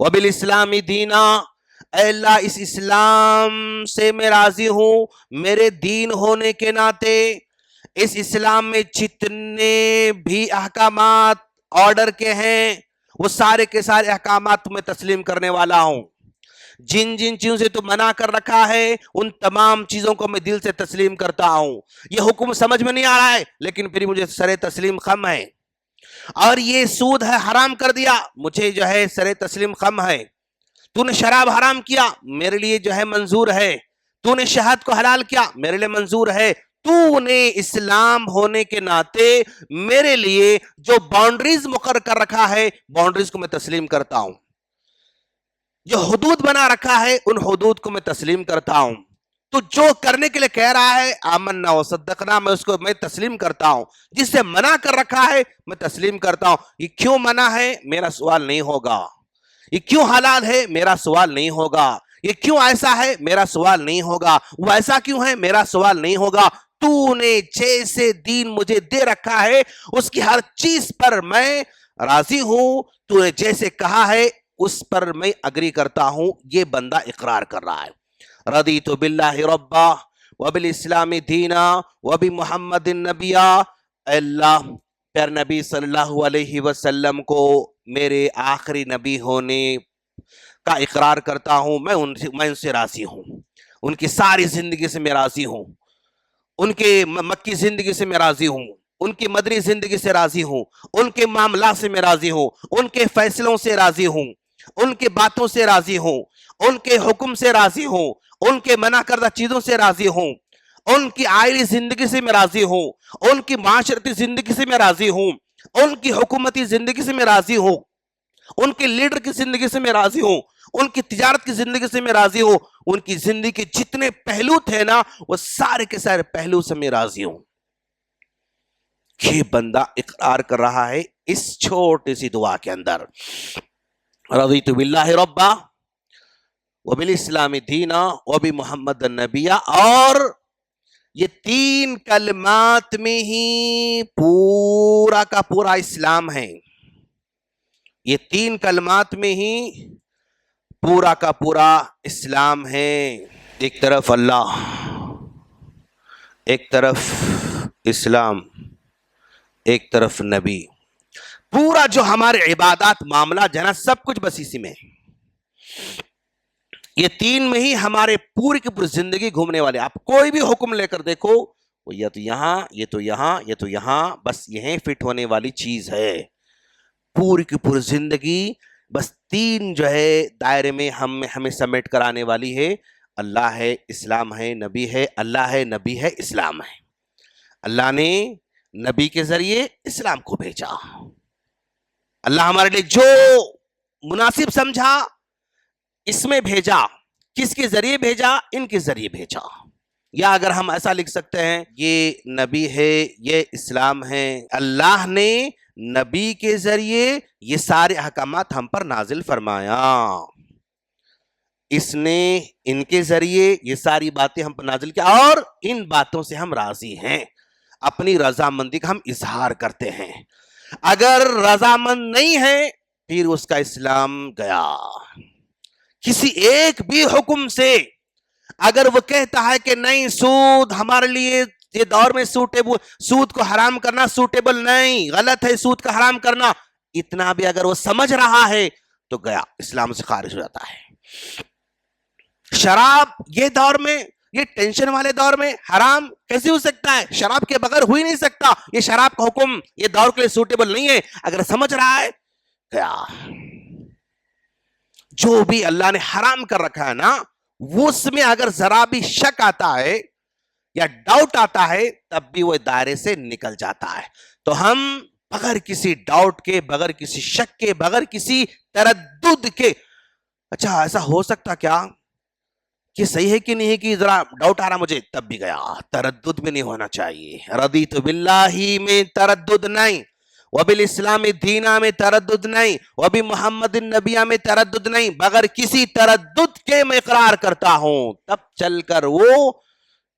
وبالاسلام دینا، اے اللہ اس اسلام سے میں راضی ہوں، میرے دین ہونے کے ناطے اس اسلام میں جتنے بھی احکامات آرڈر کے ہیں وہ سارے کے سارے احکامات میں تسلیم کرنے والا ہوں، جن جن چیزوں سے تو منع کر رکھا ہے ان تمام چیزوں کو میں دل سے تسلیم کرتا ہوں۔ یہ حکم سمجھ میں نہیں آ رہا ہے لیکن پھر مجھے سر تسلیم خم ہے، اور یہ سود ہے حرام کر دیا، مجھے جو ہے سر تسلیم خم ہے، تو نے شراب حرام کیا میرے لیے جو ہے منظور ہے، تو نے شہد کو حلال کیا میرے لیے منظور ہے، تو نے اسلام ہونے کے ناطے میرے لیے جو باؤنڈریز مقرر کر رکھا ہے باؤنڈریز کو میں تسلیم کرتا ہوں، جو حدود بنا رکھا ہے ان حدود کو میں تسلیم کرتا ہوں، تو جو کرنے کے لیے کہہ رہا ہے آمنا و صدقنا میں اس کو میں تسلیم کرتا ہوں، جس سے منع کر رکھا ہے میں تسلیم کرتا ہوں۔ یہ کیوں منع ہے میرا سوال نہیں ہوگا، یہ کیوں حلال ہے میرا سوال نہیں ہوگا، یہ کیوں ایسا ہے میرا سوال نہیں ہوگا، وہ ایسا کیوں ہے میرا سوال نہیں ہوگا، تو نے جیسے دین مجھے دے رکھا ہے اس کی ہر چیز پر میں راضی ہوں، تو نے جیسے کہا ہے اس پر میں اگری کرتا ہوں۔ یہ بندہ اقرار کر رہا ہے، رضیت باللہ ربا وبالاسلام دینا وبمحمد نبیا، اے اللہ پیر نبی صلی اللہ علیہ وسلم کو میرے آخری نبی ہونے کا اقرار کرتا ہوں، میں ان سے راضی ہوں، ان کی ساری زندگی سے میں راضی ہوں، ان کے مکی زندگی سے میں راضی ہوں، ان کی مدنی زندگی سے راضی ہوں، ان کے معاملات سے میں راضی ہوں، ان کے فیصلوں سے راضی ہوں، ان کے باتوں سے راضی ہوں، ان کے حکم سے راضی ہوں، ان کے منع کردہ چیزوں سے راضی ہوں، ان کی آئلی زندگی سے میں راضی ہوں، ان کی معاشرتی زندگی سے میں راضی ہوں، ان کی حکومتی زندگی سے میں راضی ہوں، ان کے لیڈر کی زندگی سے میں راضی ہوں، ان کی تجارت کی زندگی سے میں راضی ہوں، ان کی زندگی کے جتنے پہلو تھے نا وہ سارے کے سارے پہلو سے میں راضی ہوں۔ یہ بندہ اقرار کر رہا ہے اس چھوٹی سی دعا کے اندر، رضیت باللہ ربا وبالاسلام دینا وبمحمد نبیا، اور یہ تین کلمات میں ہی پورا کا پورا اسلام ہے، یہ تین کلمات میں ہی پورا کا پورا اسلام ہے۔ ایک طرف اللہ، ایک طرف اسلام، ایک طرف نبی، پورا جو ہمارے عبادات معاملات جنا سب کچھ بس اسی میں، یہ تین میں ہی ہمارے پوری کی پوری زندگی گھومنے والے۔ آپ کوئی بھی حکم لے کر دیکھو وہ یا تو یہاں، یہ تو یہاں، یہ تو یہاں، بس یہیں فٹ ہونے والی چیز ہے۔ پوری کی پوری زندگی بس تین جو ہے دائرے میں ہمیں سمیٹ کر آنے والی ہے، اللہ ہے، اسلام ہے، نبی ہے، اللہ ہے، نبی ہے، اسلام ہے۔ اللہ نے نبی کے ذریعے اسلام کو بھیجا، اللہ ہمارے لیے جو مناسب سمجھا اس میں بھیجا، کس کے ذریعے بھیجا؟ ان کے ذریعے بھیجا، یا اگر ہم ایسا لکھ سکتے ہیں یہ نبی ہے، یہ اسلام ہے، اللہ نے نبی کے ذریعے یہ سارے احکامات ہم پر نازل فرمایا، اس نے ان کے ذریعے یہ ساری باتیں ہم پر نازل کیا، اور ان باتوں سے ہم راضی ہیں، اپنی رضامندی کا ہم اظہار کرتے ہیں۔ اگر رضامند نہیں ہے پھر اس کا اسلام گیا۔ کسی ایک بھی حکم سے اگر وہ کہتا ہے کہ نہیں سود ہمارے لیے یہ دور میں سود کو حرام کرنا سوٹیبل نہیں، غلط ہے سود کا حرام کرنا، اتنا بھی اگر وہ سمجھ رہا ہے تو گیا، اسلام سے خارج ہو جاتا ہے۔ شراب یہ دور میں، یہ ٹینشن والے دور میں حرام کیسے ہو سکتا ہے؟ شراب کے بغیر ہو ہی نہیں سکتا، یہ شراب کا حکم یہ دور کے لیے سوٹیبل نہیں ہے، اگر سمجھ رہا ہے گیا۔ جو بھی اللہ نے حرام کر رکھا ہے نا اس میں اگر ذرا بھی شک آتا ہے یا ڈاؤٹ آتا ہے تب بھی وہ دائرے سے نکل جاتا ہے۔ تو ہم بغیر کسی ڈاؤٹ کے، بغیر کسی شک کے، بغیر کسی تردد کے، اچھا ایسا ہو سکتا کیا کہ صحیح ہے کہ نہیں ہے کہ ذرا ڈاؤٹ آ رہا مجھے، تب بھی گیا، تردد بھی نہیں ہونا چاہیے۔ رضیت باللہ میں تردد نہیں، وبالاسلام دینا میں تردد نہیں، وبمحمد نبیہ میں تردد نہیں، بغیر کسی تردد کے میں اقرار کرتا ہوں، تب چل کر وہ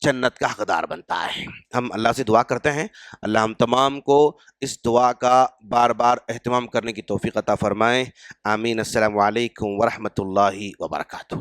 جنت کا حقدار بنتا ہے۔ ہم اللہ سے دعا کرتے ہیں اللہ ہم تمام کو اس دعا کا بار بار اہتمام کرنے کی توفیق عطا فرمائیں۔ آمین۔ السلام علیکم ورحمۃ اللہ وبرکاتہ۔